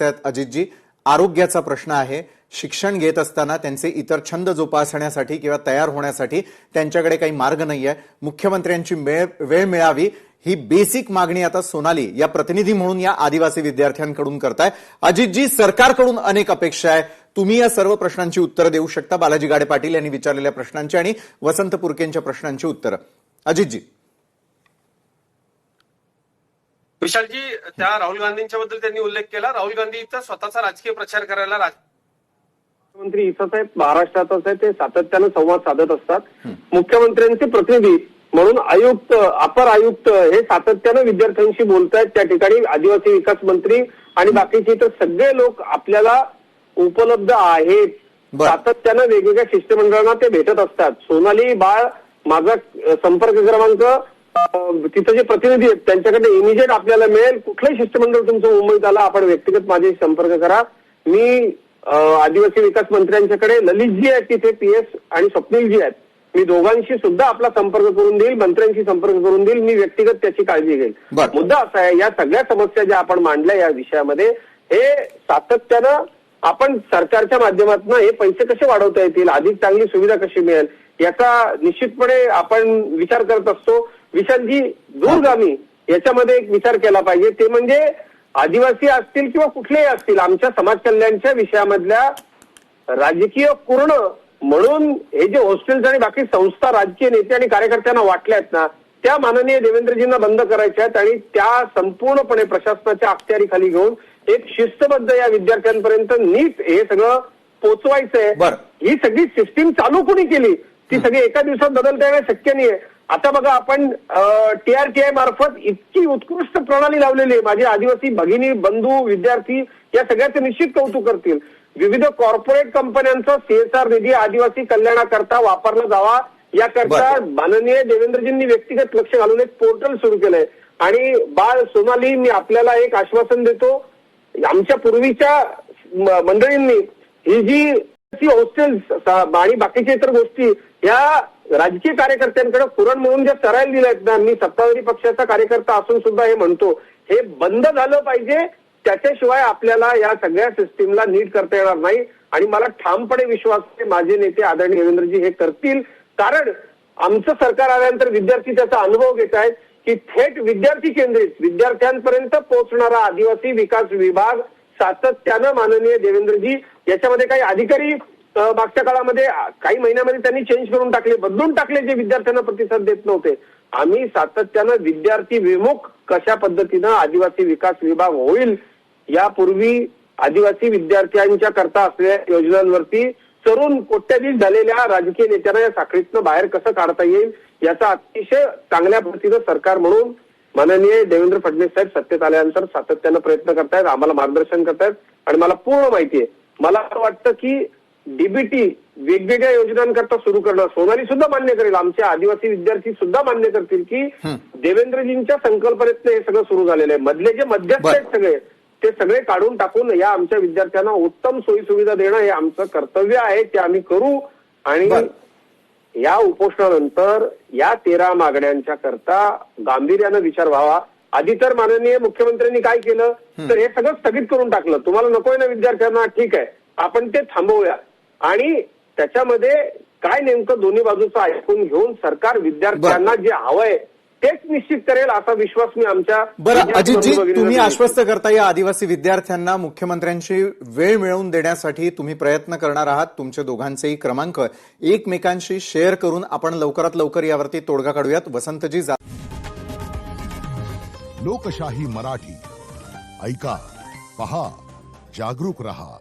समस्या आहेत अजितजी. आरोग्याचा प्रश्न आहे. शिक्षण घेत असताना त्यांचे इतर छंद जोपासण्यासाठी किंवा तयार होण्यासाठी त्यांच्याकडे काही मार्ग नाहीये. मुख्यमंत्र्यांची वेळ मिळावी ही बेसिक मागणी आता सोनाली या प्रतिनिधी म्हणून या आदिवासी विद्यार्थ्यांकडून करताय. अजितजी, सरकारकडून अनेक अपेक्षा आहे. तुम्ही या सर्व प्रश्नांची उत्तरं देऊ शकता. बालाजी गाडे पाटील यांनी विचारलेल्या प्रश्नांची आणि वसंत पुरकेंच्या प्रश्नांची उत्तरं. अजितजी. विशालजी, त्या राहुल गांधींच्या बद्दल त्यांनी उल्लेख केला. राहुल गांधी इथं स्वतःचा राजकीय प्रचार करायला मुख्यमंत्री इथंच आहेत, महाराष्ट्रातच आहे. ते सातत्यानं संवाद साधत असतात. मुख्यमंत्र्यांचे प्रतिनिधी म्हणून आयुक्त, अपर आयुक्त हे सातत्यानं विद्यार्थ्यांशी बोलतायत. त्या ठिकाणी आदिवासी विकास मंत्री आणि बाकीचे इतर सगळे लोक आपल्याला उपलब्ध आहेत. सातत्यानं वेगवेगळ्या शिष्टमंडळांना ते भेटत असतात. सोनाली बाळ माझा संपर्क क्रमांक तिथं जे प्रतिनिधी आहेत त्यांच्याकडे इमिजिएट आपल्याला मिळेल. कुठलंही शिष्टमंडळ तुमचं मुंबईत आला आपण व्यक्तिगत माझ्याशी संपर्क करा. मी आदिवासी विकास मंत्र्यांच्याकडे ललितजी आहेत तिथे PS आणि स्वप्नीलजी आहेत. मी दोघांशी सुद्धा आपला संपर्क करून देईल, मंत्र्यांशी संपर्क करून देईल. मी व्यक्तिगत त्याची काळजी घेईल. मुद्दा असा आहे, या सगळ्या समस्या ज्या आपण मांडल्या या विषयामध्ये हे सातत्यानं आपण सरकारच्या माध्यमातून हे पैसे कसे वाढवता येतील, अधिक चांगली सुविधा कशी मिळेल याचा निश्चितपणे आपण विचार करत असतो. विशालजी, दूरगामी याच्यामध्ये एक विचार केला पाहिजे. ते म्हणजे आदिवासी असतील किंवा कुठलेही असतील, आमच्या समाज कल्याणच्या विषयामधल्या राजकीय पूर्ण म्हणून हे जे हॉस्टेल्स आणि बाकी संस्था राजकीय नेते आणि कार्यकर्त्यांना वाटल्या आहेत ना, त्या माननीय देवेंद्रजींना बंद करायच्या आहेत आणि त्या संपूर्णपणे प्रशासनाच्या अखत्यारीखाली घेऊन एक शिस्तबद्ध या विद्यार्थ्यांपर्यंत नीट हे सगळं पोचवायचंय. ही सगळी सिस्टीम चालू कोणी केली, ती सगळी एका दिवसात बदलता येणं शक्य नाहीये. आता बघा, आपण TRTI मार्फत इतकी उत्कृष्ट प्रणाली लावलेली आहे. माझे आदिवासी भगिनी, बंधू, विद्यार्थी या सगळ्याचं निश्चित कौतुक करतील. विविध कॉर्पोरेट कंपन्यांचा CSR निधी आदिवासी कल्याणाकरता वापरला जावा याकरता माननीय देवेंद्रजींनी व्यक्तिगत लक्ष घालून एक पोर्टल सुरू केलंय. आणि बाळ सोनाली, मी आपल्याला एक आश्वासन देतो, आमच्या पूर्वीच्या मंडळींनी ही जी हॉस्टेल्स आणि बाकीच्या इतर गोष्टी या राजकीय कार्यकर्त्यांकडे पुरण म्हणून ज्या सरायला दिल्या आहेत ना, मी सत्ताधारी पक्षाचा कार्यकर्ता असून सुद्धा हे म्हणतो, हे बंद झालं पाहिजे. त्याच्याशिवाय आपल्याला या सगळ्या सिस्टीमला नीट करता येणार नाही. आणि मला ठामपणे विश्वास आहे माझे नेते आदरणीय देवेंद्रजी हे करतील. कारण आमचं सरकार आल्यानंतर विद्यार्थी त्याचा अनुभव घेत आहेत की थेट विद्यार्थी केंद्रित विद्यार्थ्यांपर्यंत पोहोचणारा आदिवासी विकास विभाग सातत्यानं माननीय देवेंद्रजी याच्यामध्ये काही अधिकारी मागच्या काळामध्ये काही महिन्यामध्ये त्यांनी चेंज करून टाकले, बदलून टाकले, जे विद्यार्थ्यांना प्रतिसाद देत नव्हते. आम्ही सातत्यानं विद्यार्थी विमुख कशा पद्धतीनं आदिवासी विकास विभाग होईल, यापूर्वी आदिवासी विद्यार्थ्यांच्या करता असलेल्या योजनांवरती चरून कोट्याधीश झालेल्या राजकीय नेत्यांना या साखळीतनं बाहेर कसं काढता येईल याचा अतिशय चांगल्या पद्धतीनं सरकार म्हणून माननीय देवेंद्र फडणवीस साहेब सत्तेत आल्यानंतर सातत्यानं प्रयत्न करतायत, आम्हाला मार्गदर्शन करतायत. आणि मला पूर्ण माहिती आहे, मला असं वाटतं की DBT वेगवेगळ्या योजनांकरता सुरू करणं सोनाली सुद्धा मान्य करेल, आमचे आदिवासी विद्यार्थी सुद्धा मान्य करतील की देवेंद्रजींच्या संकल्पनेतनं हे सगळं सुरू झालेलं आहे. मधले जे मध्यस्थ आहेत सगळे ते सगळे काढून टाकून या आमच्या विद्यार्थ्यांना उत्तम सोयी सुविधा देणं हे आमचं कर्तव्य आहे, ते आम्ही करू. आणि या उपोषणानंतर या 13 मागण्यांच्या करता गांभीर्यानं विचार व्हावा. आधी तर माननीय मुख्यमंत्र्यांनी काय केलं तर हे सगळं स्थगित करून टाकलं. तुम्हाला नकोय ना विद्यार्थ्यांना, ठीक आहे, आपण ते थांबवूया. आणि त्याच्यामध्ये काय नेमकं दोन्ही बाजूचं ऐकून घेऊन सरकार विद्यार्थ्यांना जे हवंय तेच निश्चित करेल असा विश्वास मी आमच्या. बरं अजितजी, तुम्ही आश्वस्त करता या आदिवासी विद्यार्थ्यांना मुख्यमंत्र्यांची वेळ मिळवून देण्यासाठी तुम्ही प्रयत्न करणार आहात. तुमचे दोघांचेही क्रमांक एकमेकांशी शेअर करून आपण लवकरात लवकर यावरती तोडगा काढूयात. वसंतजी. लोकशाही मराठी ऐका, पहा, जागरूक रहा.